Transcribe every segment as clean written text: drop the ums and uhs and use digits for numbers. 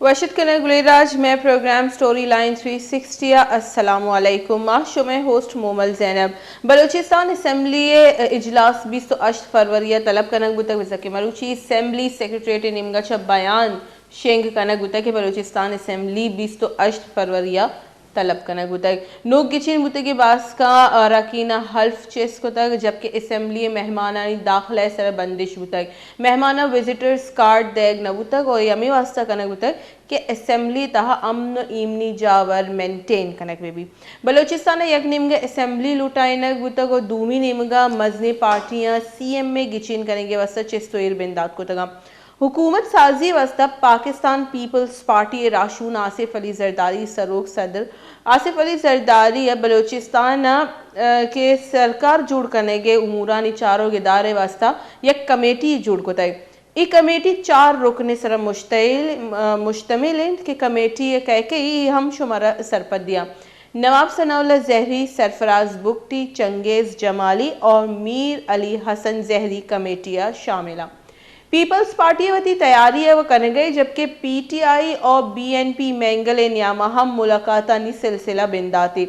वशद कनक गुलेराज मैं programme story line 360 अस्सलामुअलैकुम माशो में होस्ट मोमल जैनब बलूचिस्तान असम्बली इजलास 28 फरवरी तलब कनक बुतक विजक मरूची असम्बली सेक्रेटरीट निमगा बयान शेंग कनक बुतक के बलूचिस्तान असम्बली 28 फरवरी तलब कनक बुतक नोक गिचिन बुतक के बास का अरकीना हल्फ चेस को तक जबकि असम्बली मेहमानानी दाखिला सर बंदिश बुतक मेहमाना विजिटर्स कार्ड देग नबुतक और यमी वास्ता कनक बुतक के असम्बली तहा अमन इमनी जावर मेंटेन कनक में भी बलूचिस्तान यक निमगा असम्बली लुटाइनक बुतक और दूमी निमगा मजनी पार्टियां सीएम में गिचिन करेंगे वस्ता चेस्तोर बिंदात को तगा हुकूमत साजी वस्ता पाकिस्तान पीपल्स पार्टी राशून आसिफ अली जरदारी सरोग सदर आसिफ अली जरदारी बलूचिस्तान के सरकार जुड़ करने के उमूरानी चारों इदारे वास्ता एक कमेटी जुड़ को तय ये कमेटी 4 रुकने सर मुश्तमिल के कमेटी कह के ही हम शुमारा सरपत दिया नवाब सनाउल्ला जहरी सरफराज बुगटी चंगेज जमाली और मीर अली हसन जहरी कमेटियां शामिल पीपल्स पार्टी वती तैयारी है वो करने गई जबकि पीटीआई और बीएनपी मैंगल न्यामा हम मुलाकातानी सिलसिला बिंदाती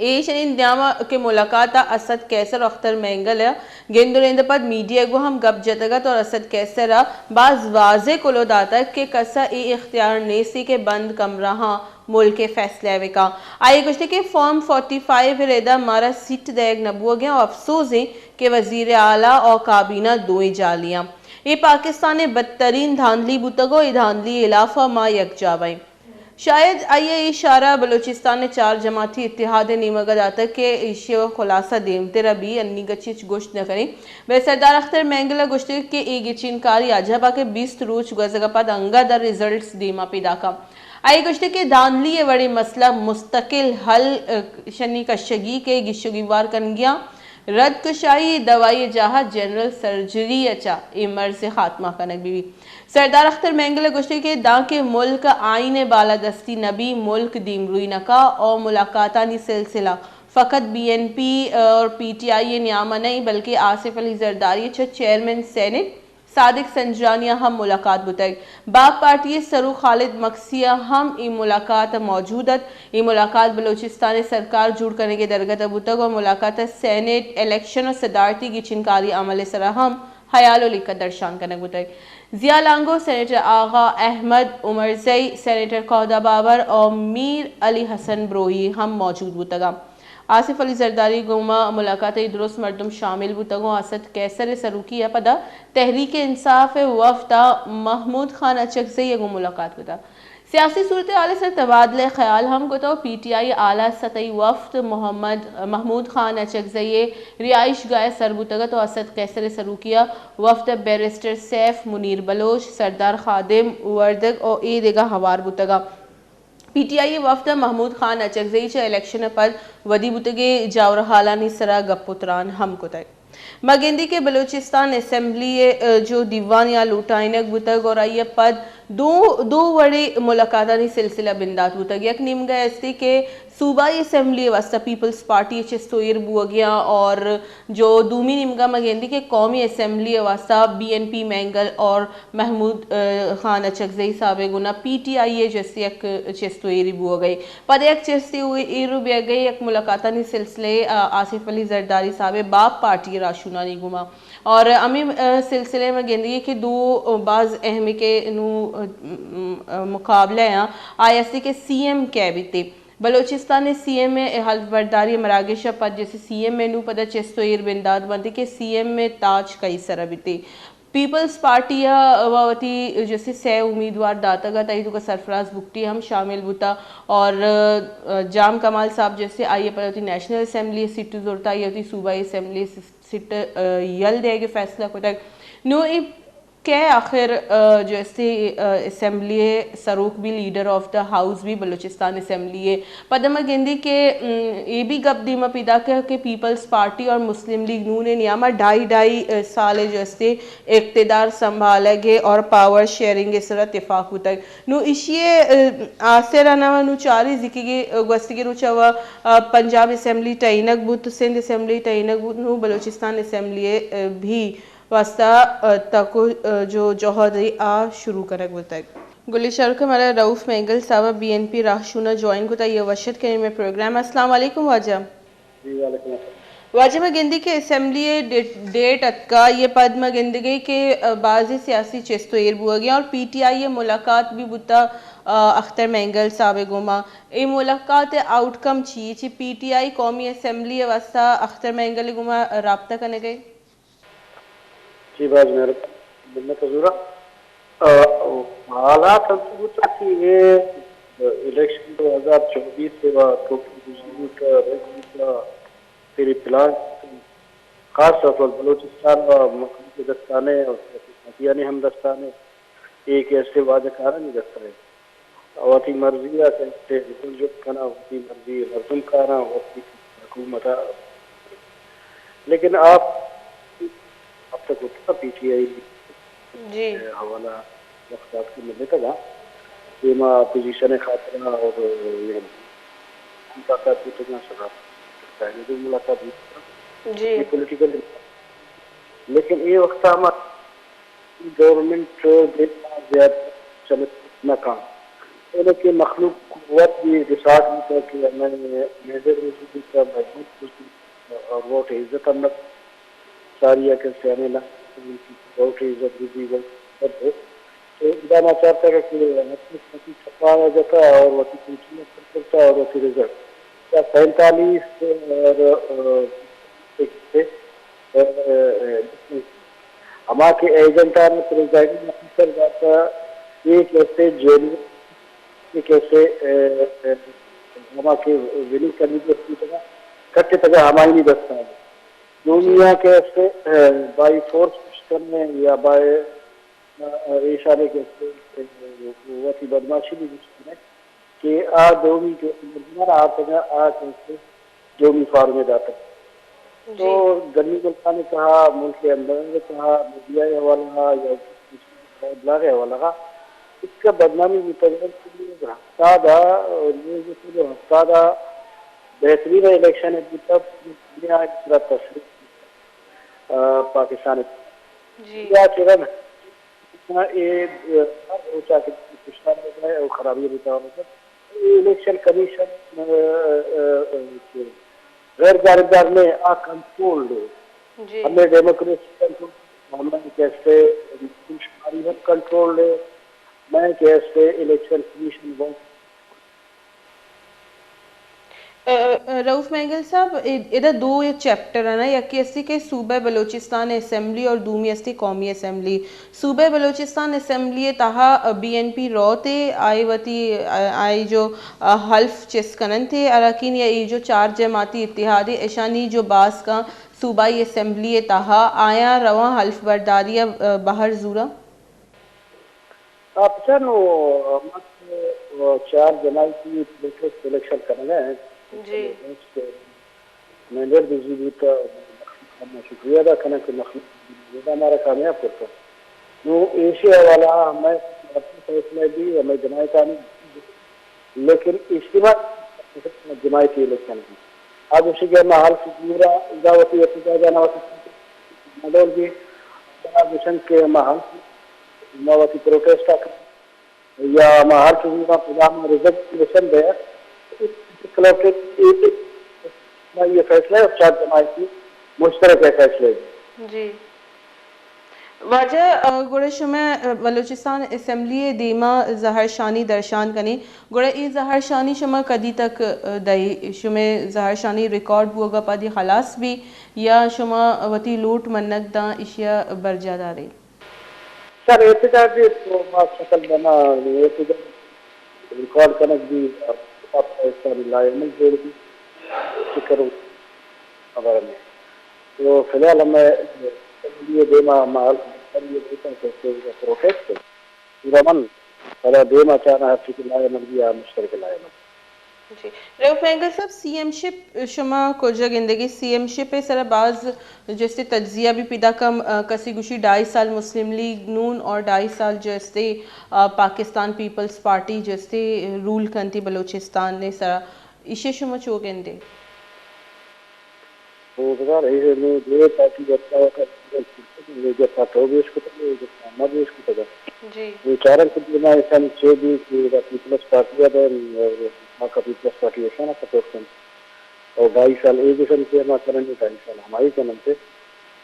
न्यामा के मुलाकात असद कैसर अख्तर मैंगल गेंदुरेंद पद मीडिया को हम गप जतगत और असद कैसर बाज वाजे कुलो दाता के कसा ए इख्तियार नेसी के बंद कमरा मुल्क के फैसले विका आए कुछ के फॉर्म 45 रेदा मारा सीट देग नबुआ गया अफसोस है कि वजीर आला और काबीना दो जालियां ये पाकिस्तान बदतरीन धांधली बुतगो धांधली इलाफा मा यकजाबाई शायद आइए इशारा बलूचिस्तान ने 4 जमाती इत्तेहाद नीमगदाता के इश्य खुलासा देमते रबी अन्नी गचिच गोश्त न करें वे सरदार अख्तर मैंगला गोश्त के एक चिनकारी आजबा के 20 रोज गजगपद अंगा दर रिजल्ट्स दीमा पैदा का आई गोश्त के धांधली ये बड़े मसला मुस्तकिल हल शनी कशगी के गिशुगिवार कनगिया रद्द कुशाई दवाई जहा जनरल सर्जरी अचा इमर से खात्मा कनक बीवी सरदार अख्तर मैंगल गुश्ती के दा के मुल्क आईन बालादस्ती नबी मुल्क दीमरुई नका और मुलाकातानी सिलसिला फ़कत बीएनपी और पीटीआई न्यामा नहीं बल्कि आसिफ अली जरदारी चेयरमैन सेनेट सादिक संजरानिया हम मुलाकात बुतक बाग पार्टी सरू खालिद मक्सिया हम ई मुलाकात मौजूदत ई मुलाकात बलूचिस्तान सरकार जुड़ करने के दरगत बुतक और मुलाकात सेनेट इलेक्शन और सदारती की चिनकारी अमल सरा हम हयालो लिखकर दर्शान करने बुतक जिया लांगो सेनेटर आगा अहमद उमर जई सेनेटर कौदा बाबर और मीर अली हसन ब्रोही हम मौजूद बुतगा आसिफ अली जरदारी गुमा मुलाकात दुरुस्त मरदम शामिल बुतगो असद कैसर सरूकी पदा तहरीक इंसाफ वफ्दा महमूद खान अचक से ये मुलाकात बुता सियासी सूरत आल सर तबादले ख्याल हम को तो पीटीआई आला सतई वफ्द महमूद खान अचक ये रिहाइश गाय सरबुतगत और असद कैसर सरूकिया वफ्द बैरिस्टर सैफ मुनीर बलोच सरदार खादिम वर्दग और ए देगा हवार बुतगा पीटीआई वफ्द महमूद खान अचकजई इलेक्शन पर वदी बुतगे जावर हालानी सरा गपुत्रान हम को तय मगेंदी के बलूचिस्तान असम्बली जो दीवान या लुटाइनक बुतग और ये पद दो बड़े मुलाकातानी सिलसिला बिंदात बुतग यक निमगा ऐसी के सूबाई असम्बली वास्ता पीपल्स पार्टी चेस्तोर बुआ गया और जो दूमी निमगा मगेंदी के कौमी असम्बली वास्ता बीएनपी मैंगल और महमूद खान अचकजई साहब गुना पीटीआई जैसे एक चेस्तोरी बुआ गई पद एक चेस्ती हुई रुबिया गई एक मुलाकातानी सिलसिले आसिफ अली जरदारी साहब बाप पार्टी राशुनानी गुमा और अमी सिलसिले में गेंदगी के दो बाज अहम के मुकाबले आईएससी के सीएम कैबिते बलूचिस्तान ने सीएम में हल्फ बर्दारी मरागेश पद जैसे सीएम में नू पद चेस्तोर बिंदाद बंदी के सीएम में ताज कई सरबिते पीपल्स पार्टी वती जैसे 6 उम्मीदवार दाता तई तो सरफराज बुगटी हम शामिल बुता और जाम कमाल साहब जैसे आइए पर होती नेशनल असम्बली सीट जोड़ता ये होती सूबाई असम्बली सीट यल देगी फैसला को तक नो क्या आखिर जैसे असम्बली सरूक भी लीडर ऑफ द हाउस भी बलूचिस्तान असम्बली है पदमा गेंदी के ये भी गप दीमा पिदा के पीपल्स पार्टी और मुस्लिम लीग नू ने नियामा 2.5 साल जैसे इक़्तिदार संभालेंगे और पावर शेयरिंग इस तरह इतफाक तक नू इशिए आसरा नवा नू 4 जिकी गस्ती के रुचवा पंजाब असम्बली टैनक बुत सिंध असम्बली टैनक बुत नू बलूचिस्तान असम्बली भी वास्ता तको जो जौहरी आ शुरू करक बोलता है गुलिशर के हमारा रऊफ मेंगल साहब बीएनपी राहशुना ज्वाइन को ये वशत के में प्रोग्राम अस्सलाम वालेकुम वाजा जी वालेकुम अस्सलाम। वाजिब गिंदी के असम्बली डेट अतका ये पद में गिंदगी के बाज़ सियासी चेस्तोर बुआ गया और पीटीआई ये मुलाकात भी बुता अख्तर मेंगल साहब गुमा ये मुलाकात आउटकम ची पीटीआई कौमी असम्बली वास्ता अख्तर मेंगल गुमा राब्ता करने गए जी बाज मेरे मिलने का जरूरा हालात हम होता कि ये इलेक्शन 2024 से फिर फिलहाल खास तौर पर बलूचिस्तान व मखलूक दस्ताने और हथियानी हम दस्ताने एक ऐसे वादे कारण नहीं दस्ता है और थी मर्जी कैसे जो करना होती मर्जी मरदम करना होती हुकूमत लेकिन आप अब तक होता पीटीआई जी हवाला वक्त के मिलने का जेमा पोजीशन खातिर और ये मुलाकात भी तो ना सका पहले जो मुलाकात हुई जी ये पॉलिटिकल लेकिन ये वक्त हमारी गवर्नमेंट देखना ज्यादा चले न काम इनके मखलूक कुव्वत भी रिसार्ट भी था कि मैंने मेजर भी था मजबूत और वोट इज्जत अन्नत सारिया के सहने ना वोट इज्जत भी सब है तो इदाना चाहता है कि छपाया जाता है और वही पूछने करता है और वही रिजल्ट या 45 और हमारे एजेंटा ने प्रेसिडेंट ऑफिसर जाता ये कैसे जेल ये कैसे हमारे विनिंग करने की तरह कट्टे तक हमारी नहीं दस्ता है दुनिया कैसे बाई फोर्स करने या बाय इशारे कैसे वही बदमाशी भी है कि आ दोमी के आ कैसे दोमी फार्म में जाता तो गनी गुल्फा ने कहा मुल्क के अंदर ने कहा मीडिया के हवाला या बुला के हवाला इसका बदनामी मुतज़्ज़िर हफ्ता और ये जो हफ्ता बेहतरीन इलेक्शन है तब दुनिया की तस्वीर पाकिस्तान या चरण ये ऊंचा के पिछड़ा में गए और खराबी होता इलेक्शन कमीशन गैर जानबदार में आ कंट्रोल्ड हमें डेमोक्रेसी कंट्रोल हमें कैसे शुमारी कंट्रोल्ड मैं कैसे इलेक्शन कमीशन वो रऊफ मेंगल साहब इधर दो ये चैप्टर है ना यकी अस्सी के सूबे बलूचिस्तान असम्बली और दूमी अस्ती कौमी असम्बली सूबे बलूचिस्तान असम्बली तहा बीएनपी रोते आई वती आई जो हल्फ चिस्कनन थे अरकिन या ये जो चार जमाती इत्तिहादी ईशानी जो बास का सूबाई असम्बली तहा आया रवा हल्फ बरदारिया बाहर जूरा आप चार जमाई की सिलेक्शन करना है जी मैंने बिजली का शुक्रिया अदा करना कि मखलूक हमारा कामयाब करता वो एशिया वाला मैं फैसला भी हमें जमायत आनी लेकिन इज्तिमा जमायती इलेक्शन की आज उसी के माहौल की पूरा इजावती एहतजाज मडोल भी मिशन के माहौल नवाती प्रोटेस्ट या माहौल की पूरा प्रोग्राम रिजर्वेशन है ये फैसला है चार जमायती मुश्तरक है फैसले जी वाजह गुड़े शुमे बलूचिस्तान असम्बली दीमा जहर शानी दर्शान कनी गुड़े ई जहर शानी शुमा कदी तक दई शुमे जहर शानी रिकॉर्ड बुआ पादी खलास भी या शुमा वती लूट मन्नक दा इशिया बरजादारे सर एहतजाज तो बात शक्ल बना एहतजाज रिकॉर्ड कनक भी लायमल जोड़ भी फिक्र खबर में तो फिलहाल हमें ये देमा माल ये प्रोटेस्ट रमन पहले देमा चाहना है फिक्र लायमल भी आ मुश्तरक लायमल जी रऊफ मेंगल साहब सीएमशिप शुमा कोजा गिंदगी सीएमशिप पे सर बाज जैसे तज्जिया भी पिदा कम कसी गुशी 2.5 साल मुस्लिम लीग नून और 2.5 साल जैसे पाकिस्तान पीपल्स पार्टी जैसे रूल करती बलूचिस्तान ने सर इशे शुमा चो गिंदे रोजगार है में दे पार्टी बच्चा का ये जो पाठो भी इसको तो ये जो काम भी इसको तो जी ये चारण के दिन में ऐसा नहीं भी कि पीपल्स पार्टी है और मां का पीपल्स पार्टी ऐसा ना सपोर्ट कर और 2.5 साल एक जैसे के ना करने 2.5 साल हमारी के नाम से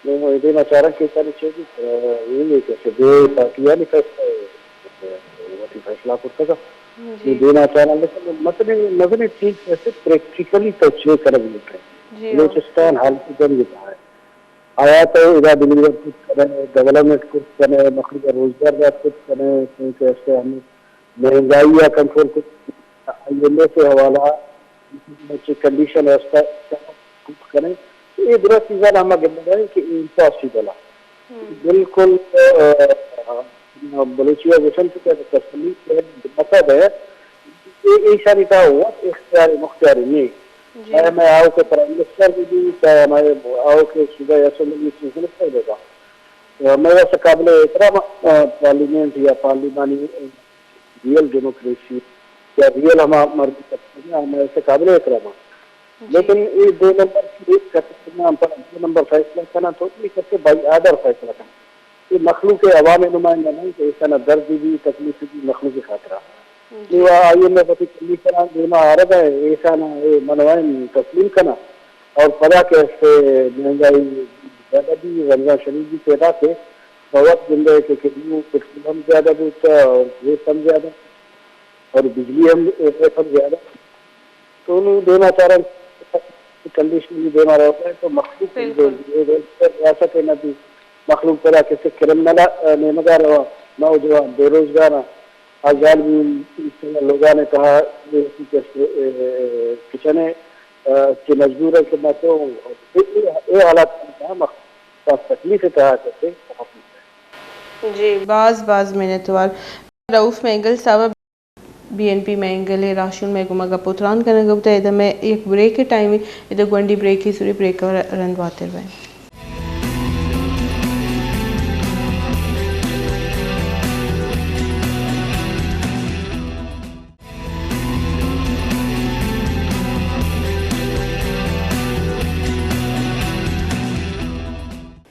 मैं ये ना चारण के सारी चीज ये नहीं कैसे दे पार्टी है नहीं वो फैसला करता था ये जी देना चाह रहा लेकिन मतलब ठीक ऐसे प्रैक्टिकली तवज्जो कर रही है जी बलूचिस्तान हाल की जंग है आया तो इधर डिलीवर कुछ करें डेवलपमेंट कुछ करें नौकरी का रोजगार का कुछ करें क्योंकि ऐसे हमें महंगाई या कंट्रोल कुछ आईएमए से हवाला बच्चे कंडीशन व्यवस्था कुछ करें तो ये बुरा चीज़ हम कहते हैं कि इम्पॉसिबल है बिल्कुल बलूचिया वचन से तस्लीम मतलब है ये सारी का हुआ इख्तियारी मुख्तियारी नहीं चाहे मैं आओ के प्राइम मिनिस्टर भी चाहे हमारे आओ के सूबा असेंबली चीफ मिनिस्टर देगा मैं वैसे काबिल एहतराम पार्लियामेंट या पार्लिमानी रियल डेमोक्रेसी या रियल हम मर्जी करते हैं हमें वैसे काबिल एहतराम लेकिन ये 2 नंबर की करना हम 2 नंबर फैसला करना तो ये करके बाई आदर फैसला करना ये मखलूक अवाम नुमाइंदा नहीं कि ऐसा ना दर्द भी तकलीफ भी मखलूक खातरा आइए मैं पति तकलीफ करा देना आ रहा है ऐसा ना ये मनवाइन तस्लीम करना और पता कैसे महंगाई ज़्यादा भी रमजान शरीफ भी पैदा थे बहुत जिंदगी के कितनी पेट्रोल हम ज़्यादा भी और रेट हम ज़्यादा और बिजली हम रेट हम ज़्यादा तो उन्हें देना चाह रहा कंडीशन भी देना रहता है तो मखलूक रियासत है ना भी मखलूक पैदा कैसे क्रिमिनल नेमदार नौजवान बेरोजगार आजाद भी लोगों ने कहा किचन की मजबूर है कि मैं तो ये हालात तकलीफ कहा करते जी बाज मिनटवार रऊफ मेंगल साहब बीएनपी मेंगले राशुन में गुमा का पुत्रान करने गुप्ता इधर में एक ब्रेक के टाइम इधर गुंडी ब्रेक ही सूरी ब्रेक और रंधवाते हुए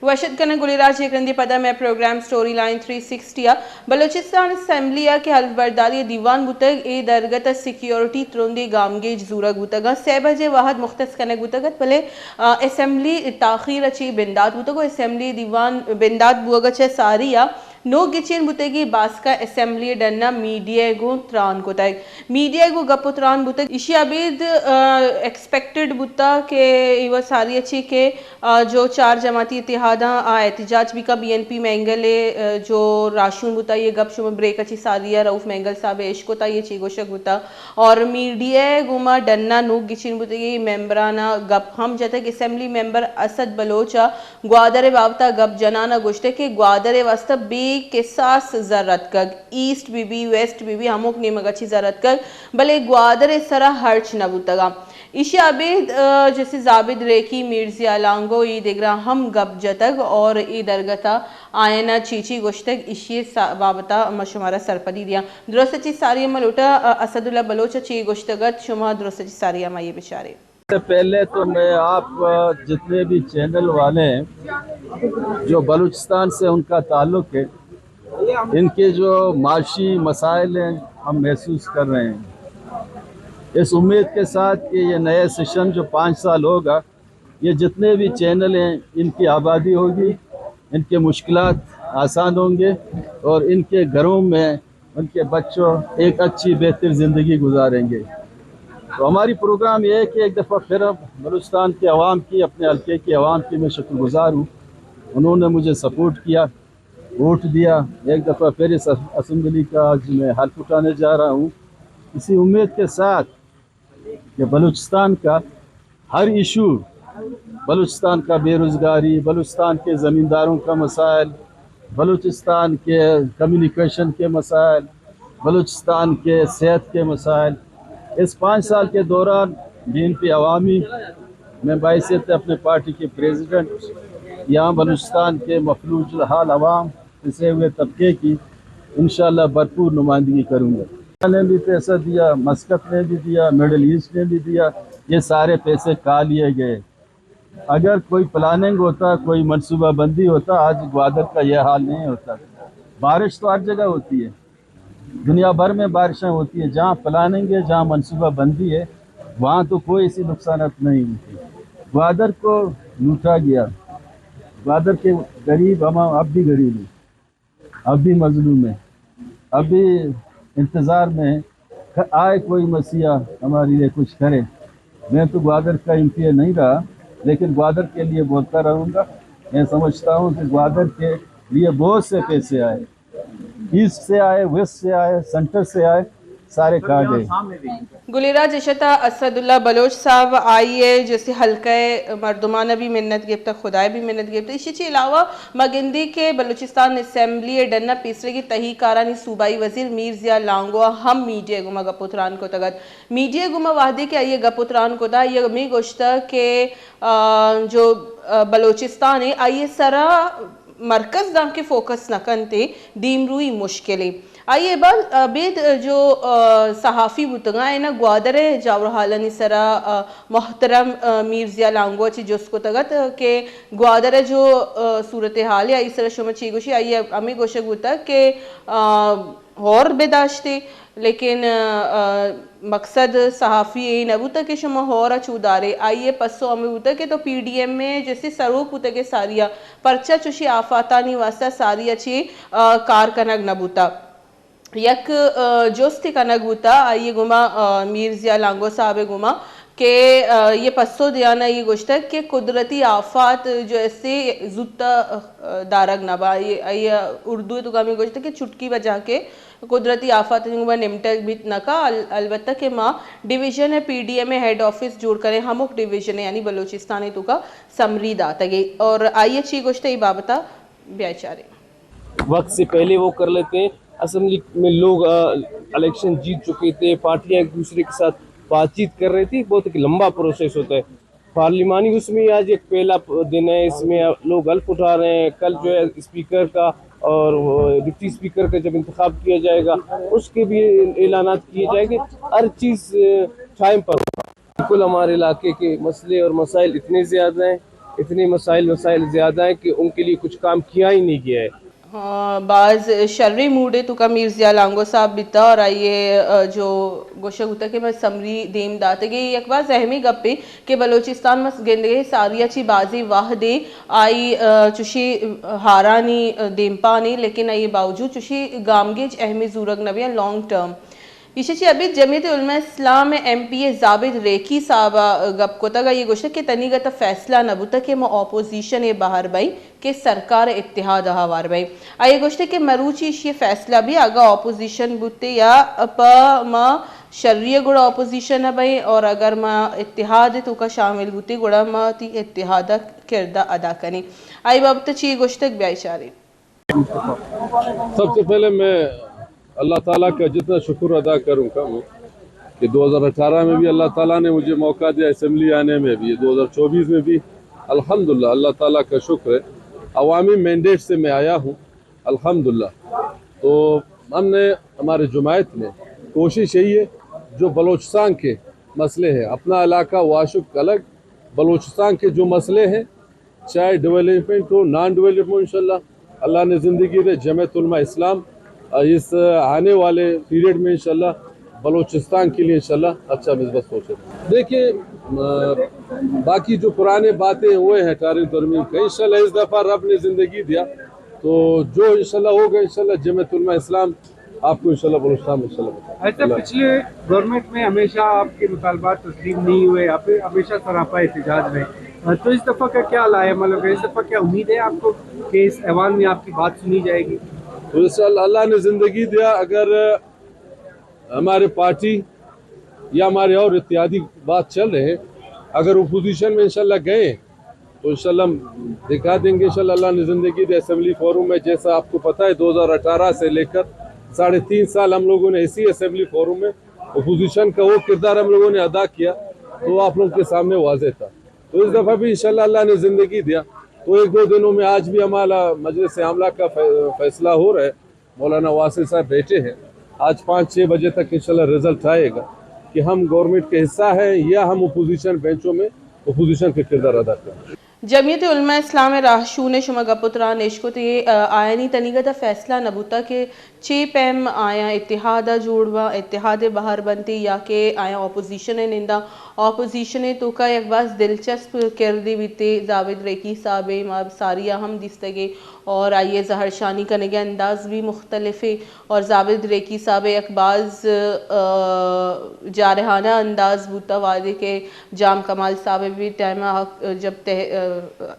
वशद कन गुलिराज एकरंदी पदा में program story line 360 Balochistan assembly के हल्फ बरदारी दीवान बुतग ए दरगत सिक्योरिटी त्रोंदी गामगेज जूरा गुतगा 6 बजे वाहद मुख्तस कने गुतगत भले असेंबली ताखीर अच्छी बिंदात बुतगो असेंबली दीवान बिंदात बुअगच सारिया नो गिचिन बुतेगी बास्का असेंबली डन्ना मीडिया गो त्रान को तक मीडिया गो गप त्रान बुतक इशी अबीद एक्सपेक्टेड बुता के इव सारी अच्छी के जो 4 जमाती इतिहादा एहतजाज भी का बीएनपी मेंगले जो राशुन बुता ये गप शुम ब्रेक अच्छी सारिया रऊफ मेंगल साहब इश्क ता ये चीगोशक बुता और मीडिया गुमा डन्ना नो गिचिन बुतेगी मेंबराना गप हम जते असेंबली मेंबर असद बलोचा ग्वादरे बावता गप जनाना गुश्ते के ग्वादरे वास्ता बे के सास जरूरत कग ईस्ट बीबी वेस्ट बीबी हमोक निमग अच्छी जरूरत कग भले ग्वादर सरा हर्च नबुतगा इशी अबेद जैसे जाबिद रेखी मिर्जिया लांगो ई देगरा हम गप जतग और ई दरगता आयना चीची गोश्तग इशी बाबता मशुमारा सरपदी दिया दुरस्ती सारी मलोटा असदुल्ला बलोच ची गोश्तगत शुमा दुरस्ती सारी ये बेचारे पहले तो मैं आप जितने भी चैनल वाले हैं जो बलूचिस्तान से उनका ताल्लुक़ है इनके जो माशी मसाइल हैं हम महसूस कर रहे हैं इस उम्मीद के साथ कि ये नया सेशन जो 5 साल होगा ये जितने भी चैनल हैं इनकी आबादी होगी इनके मुश्किलात आसान होंगे और इनके घरों में उनके बच्चों एक अच्छी बेहतर ज़िंदगी गुजारेंगे। तो हमारी प्रोग्राम ये है कि एक दफ़ा फिर बलूचिस्तान के अवाम की अपने हल्के की अवाम की मैं शुक्रगुजार हूँ उन्होंने मुझे सपोर्ट किया वोट दिया एक दफ़ा फिर इस असम्बली का आज मैं हल्फ उठाने जा रहा हूँ इसी उम्मीद के साथ कि बलूचिस्तान का हर इशू बलूचिस्तान का बेरोज़गारी बलूचिस्तान के ज़मींदारों का मसाइल बलूचिस्तान के कम्युनिकेशन के मसाइल बलूचिस्तान के सेहत के मसाइल इस 5 साल के दौरान बीएनपी अवामी मैं बाइसियत अपने पार्टी के प्रेसिडेंट यहाँ बलूचिस्तान के मफलूज हाल अवाम पिसे हुए तबके की इंशाअल्लाह भरपूर नुमाइंदगी करूँगा। ने भी पैसा दिया मस्कत ने भी दिया मिडल ईस्ट ने भी दिया ये सारे पैसे खा लिए गए अगर कोई प्लानिंग होता, कोई मनसूबाबंदी होता, आज ग्वादर का यह हाल नहीं होता। बारिश तो हर जगह होती है, दुनिया भर में बारिशें होती है। जहाँ प्लानिंग है, जहाँ मनसूबाबंदी है, वहाँ तो कोई ऐसी नुकसानात नहीं होती। ग्वादर को लूटा गया। ग्वादर के गरीब हम अब भी गरीब हैं, अब भी मजलूम है, अब भी इंतज़ार में है आए कोई मसीहा हमारे लिए कुछ करे। मैं तो ग्वादर का एमपी नहीं रहा, लेकिन ग्वादर के लिए बोलता रहूँगा। मैं समझता हूँ कि ग्वादर के लिए बहुत से पैसे आए, ईस्ट से आए, वेस्ट से आए, सेंटर से आए, सारे कार्ड है। गुलेरा जशता असदुल्ला बलोच साहब आइए जैसे हल्के मर्दुमाना भी मिन्नत गिफ्ट खुदाए भी मिन्नत गिफ्ट इसी अलावा मगिंदी के बलूचिस्तान असम्बली डन्ना पीसरे की तही कारानी सूबाई वजीर मीर जिया लांगवा हम मीडिया गुमा गपुत्रान को तगत मीडिया गुमा वाहदे के आइए गपुत्रान को दा ये मी गोश्ता के जो बलूचिस्तान है आइए सरा मरकज दाम के फोकस नकनते दीमरूई मुश्किलें आइए बेद जो सहाफ़ी बुतगा है ना ग्वादर जावरहालनी सरा मोहतरम मीर जिया लांगो ची जिसको तगत के ग्वादर जो सूरत हाल है आई सरा शुमा ची गोशी आइए अमी गोशक बुता के और बेदाश्ते लेकिन मकसद सहाफ़ी ये नबूता के शुमा होरा चूदारे आइए पस्सो अमी बुता के तो पीडीएम में जैसे सरूप बुता के सारिया परचा चुशी आफातानी वास्ता सारिया ची कार कनक नबूता यक जोस्ती कनक बुता आइए गुमा मीर जिया लांगो साहब गुमा के ये पस्सो दियाना ये गोश्ता के कुदरती आफात जो ऐसे जुत्ता दारग नबा ये उर्दू तो कामी गोश्ता के चुटकी बजा के कुदरती आफात निमटक भी नका अलबत्ता के माँ डिवीजन है पीडीएम में हेड ऑफिस जोड़ करें हम डिवीजन है यानी बलूचिस्तान तो का समरी दाता गई और आइए ची गोश्ता ये बाबता ब्याचारे वक्त से पहले वो कर लेते हैं। असेंबली में लोग इलेक्शन जीत चुके थे, पार्टियां एक दूसरे के साथ बातचीत कर रही थी। बहुत एक लंबा प्रोसेस होता है पार्लिमानी। उसमें आज एक पहला दिन है, इसमें लोग हल्फ उठा रहे हैं। कल जो है स्पीकर का और डिप्टी स्पीकर का जब इंतखाब किया जाएगा उसके भी ऐलानात किए जाएंगे। हर चीज़ टाइम पर बिल्कुल। हमारे इलाके के मसले और मसाइल इतने ज़्यादा हैं, इतने मसाइल ज़्यादा हैं कि उनके लिए कुछ काम किया ही नहीं गया है। बाज शर्री मूडे तो का मीर जिया लांगो साहब बिता और आइए जो गोशक होता के मैं समरी देम दाते गई एक बार जहमी गप्पे के बलोचिस्तान में गेंदे सारिया ची बाजी वाह दे आई चुशी हारानी देमपानी लेकिन आई बावजूद चुशी गामगेज अहमी जूरग नबिया लॉन्ग टर्म इसी अभी जमीयत उलमा इस्लाम में एमपीए जाबिद रेखी साहब गप को तगा ये गोश्त के तनीगत फैसला नबूता के म ऑपोजिशन ए बाहर भाई के सरकार इत्तेहाद हवार भाई आये गोश्त के मरूची ये फैसला भी आगा ऑपोजिशन बुते या प म शर्रिय गुड़ा ऑपोजिशन है भाई और अगर म इत्तेहाद तो का शामिल बुते गुड़ा म ती इत्तेहाद किरदा अदा करें आई बाबत ची गोश्त ब्याचारे। सबसे पहले मैं अल्लाह ताला का जितना शुक्र अदा करूँगा कि 2018 में भी अल्लाह ताला ने मुझे मौका दिया, असेंबली आने में भी, 2024 में भी अल्हम्दुलिल्लाह अल्लाह ताला का शुक्र है। अवामी मैंडेट से मैं आया हूँ अल्हम्दुलिल्लाह। तो हमने हमारे जमायत में कोशिश यही है जो बलूचिस्तान के मसले हैं, अपना इलाका वाशुक अलग, बलूचिस्तान के जो मसले हैं चाहे डेवलपमेंट हो नॉन डेवलपमेंट, इंशाल्लाह अल्लाह ने ज़िंदगी दे जमीयत उलमा इस्लाम इस आने वाले पीरियड में इंशाल्लाह बलूचिस्तान के लिए इंशाल्लाह अच्छा मिसबत सोचे। देखिए बाकी जो पुराने बातें हुए हैं तारीख तरमीम का, इंशाल्लाह इस दफ़ा रब ने ज़िंदगी दिया तो जो इंशाल्लाह होगा इंशाल्लाह जमीयत उलमा इस्लाम आपको इंशाल्लाह बलूचिस्तान में इंशाल्लाह। ऐसा पिछले गवर्नमेंट में हमेशा आपके मुतालबात तस्लीम नहीं हुए, आप हमेशा सरापा एहतजाज रहे, तो इस दफ़ा का क्या लाया, मतलब इस दफ़ा क्या उम्मीद है आपको कि इस ऐवान में आपकी बात सुनी जाएगी? तो इंशाल्लाह अल्लाह ने ज़िंदगी दिया, अगर हमारे पार्टी या हमारे और इत्यादि बात चल रहे हैं, अगर अपोजिशन में इंशाल्लाह गए तो इंशाल्लाह दिखा देंगे। इंशाल्लाह अल्लाह ने ज़िंदगी दी। असेंबली फोरम में जैसा आपको पता है 2018 से लेकर 3.5 साल हम लोगों ने इसी असेंबली फोरम में अपोजिशन का वो किरदार हम लोगों ने अदा किया तो आप लोगों के सामने वाज़ेह था। तो इस दफ़ा भी इंशाल्लाह अल्लाह ने ज़िंदगी दिया तो 1-2 दिनों में आज भी हमारा मजलिस आमला का फैसला हो रहा है। मौलाना वासिल साहब बैठे हैं, आज 5-6 बजे तक इंशाल्लाह रिजल्ट आएगा कि हम गवर्नमेंट के हिस्सा हैं या हम अपोजिशन बेंचों में अपोजिशन के किरदार अदा करें। जमीयत उलमा इस्लाम राहशून शुमा गपुत्रा नेशकुते आयनी तनीगत फैसला नबूता के चे पैम आया इत्तेहादा जोड़वा इत्तेहाद बाहर बनती या के आया ऑपोजिशन निंदा ऑपोजिशन तो का एक बास दिलचस्प किरदी बीते जावेद रेकी साहब माब सारी अहम दिस्तगे और आइए जहरशानी करने के अंदाज भी मुख्तलिफ है और जावेद रेकी साहब एक बाज जारहाना अंदाज बूता वादे के जाम कमाल साहब भी टाइम जब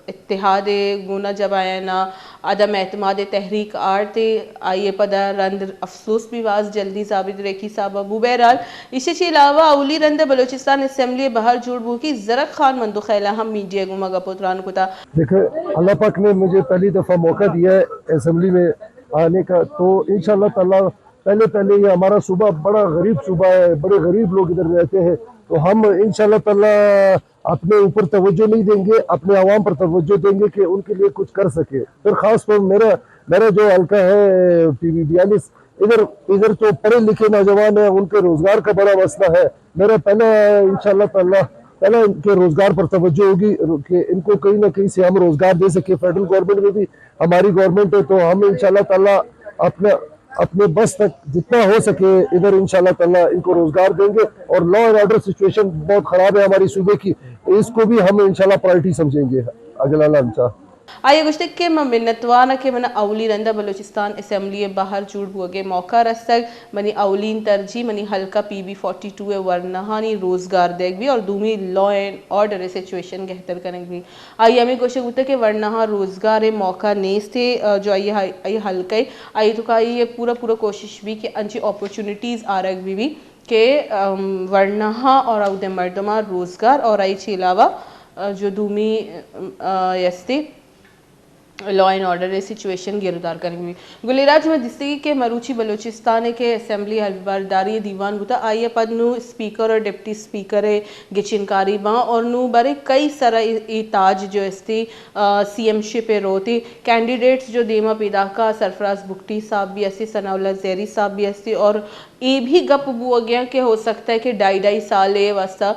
इत्तेहाद गुना जब आया ना अदम एतमाद तहरीक आरते आइए पदा रंद अफसोस भी वाज जल्दी जावेद रेकी साहब अबू बहरहाल इसके अलावा अवली रंद बलोचिस्तान असम्बली बाहर जुड़बू की जरक खान मंदो खैला हम मीडिया गुमा गपुत्रान को था। देखो अल्लाह पाक ने मुझे पहली दफ़ा मौका दिया है असम्बली में आने का, तो इंशाअल्लाह ताला पहले ये हमारा सूबा बड़ा गरीब सूबा है, बड़े गरीब लोग इधर रहते हैं, तो हम इंशाअल्लाह ताला अपने ऊपर तवज्जो नहीं देंगे, अपने आवाम पर तवज्जो देंगे कि उनके लिए कुछ कर सके। फिर खास तौर मेरा जो हल्का है PV 42 इधर तो पढ़े लिखे नौजवान है, उनके रोजगार का बड़ा मसला है। मेरा पहला इंशाअल्लाह ताला पहले इनके रोजगार पर तवज्जो होगी कि इनको कहीं ना कहीं से हम रोजगार दे सके। फेडरल गवर्नमेंट में भी हमारी गवर्नमेंट है, तो हम इंशाअल्लाह ताला अपने बस तक जितना हो सके इधर इंशाअल्लाह ताला इनको रोजगार देंगे। और लॉ एंड ऑर्डर सिचुएशन बहुत खराब है हमारी सूबे की, इसको भी हम इंशाअल्लाह प्रायोरिटी समझेंगे अगला। आइए गुश्तक के मिन्नतवाना के मना अवली रंदा बलोचिस्तान असम्बली बाहर जुड़ हुए मौका रस्तक मनी अवलीन तरजी मनी हल्का PB 42 है वरनहानी रोजगार देख भी और दूमी लॉ एंड ऑर्डर सिचुएशन बेहतर करेंगे भी। आइए हमें कोशिश होता है कि वरनहा रोजगार मौका नेस थे जो आइए हल्का आइए तो का ये पूरा कोशिश भी कि अच्छी अपॉर्चुनिटीज़ आ रही भी के वरनहा और अवधे मर्दमा रोजगार और आई के अलावा जो दूमी यस्ते लॉ एंड ऑर्डर सिचुएशन गिरदार करेंगे। गुलेराज में दिस्ती के मरूची बलोचिस्तान के असम्बली हलबरदारी दीवान बुता आइए पद नु स्पीकर और डिप्टी स्पीकर गिचिनकारी बा और नु बारे कई सारा ताज जो इसते CM पे रोते कैंडिडेट्स जो देमा पैदा का सरफराज बुगटी साहब भी ऐसे सनाउल्ला जैरी साहब भी ऐसे और ये भी गप बुआ गया कि हो सकता है कि ढाई साल वास्ता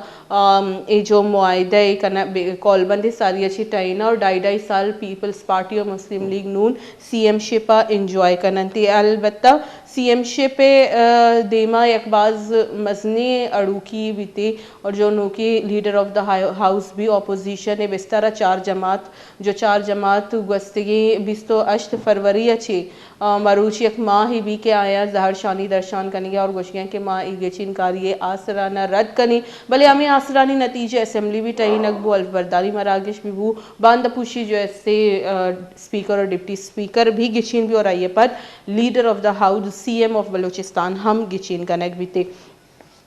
ये जो मुआहदा करना कॉलबंद सारी अच्छी टाइना और ढाई साल पीपल्स पार्टी और मुस्लिम लीग नून CM शिपा इंजॉय करना थी। अलबत्ता CM पे देमा यकबाज मजने अड़ूकी बीते और जो Noki leader of the house भी अपोजिशन है बिस्तारा चार जमात गस्तगी 28 फरवरी अच्छी मरूची एक माँ ही भी के आया जहर शानी दर्शान करने और गोशियाँ के माँ इगेचिन कार्य आसराना रद्द करनी भले हमें आसरानी नतीजे असम्बली भी टही नकबू अल्फबरदारी मरागिश भी वो बांदपुशी जो ऐसे स्पीकर और डिप्टी स्पीकर भी गिचिन भी और आइए पर leader of the house CM of Balochistan हम गिचिन कनेक्ट भी थे।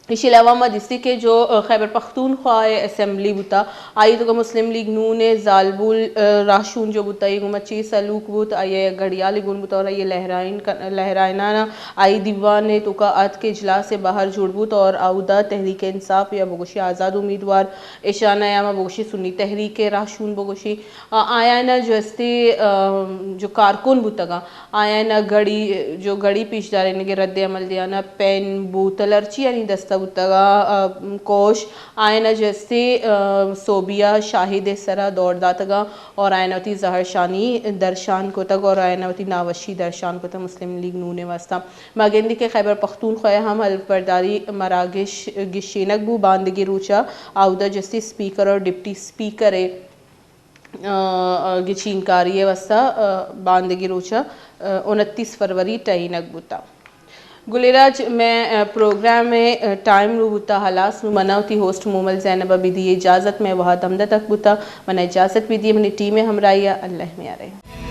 इसके अलावा मदिस्ती के जो खैबर पख्तूनख्वा असम्बली बुता आई तो मुस्लिम लीग नून जालबुल राशून जो बुता ये गुमची सलूक बुत आइए घड़ियाल गुन बुता और ये लहराइना आई दीवान ने तो का अद के इजलास से बाहर जुड़बूत और आउदा तहरीक इंसाफ या बगोशी आज़ाद उम्मीदवार ईशाना यामा बगोशी सुन्नी तहरीक राशून बगोशी आया ना जो हस्ते जो कारकुन बुतगा आया ना गड़ी पेशदार के रद्द अमल दिया ना पेन बोतल अर्ची यानी दस्ता उतगा कोश आयना जैसे सोबिया शाहिद सरा दौड़दातगा और आयनावती जहर शानी दर्शान को तक और आयनावती नावशी दर्शान को तक मुस्लिम लीग नूने वास्ता मागेंदी के खैबर पख्तूनख्वा हम हल्फबरदारी मरागिश गिशेनकबू बांदगी रूचा आउदा जैसे स्पीकर और डिप्टी स्पीकर गिचीनकारी वास्ता बांदगी रूचा 29 फरवरी टई नकबूता गुलेराज मैं प्रोग्राम में टाइम रूबूता हलास मनावती होस्ट मोमल जैनबा भी दी इजाज़त में वहाँ दमदा तक बुता मैंने इजाज़त भी दी अपनी टीम में हमरा अल्लाह में आ रहे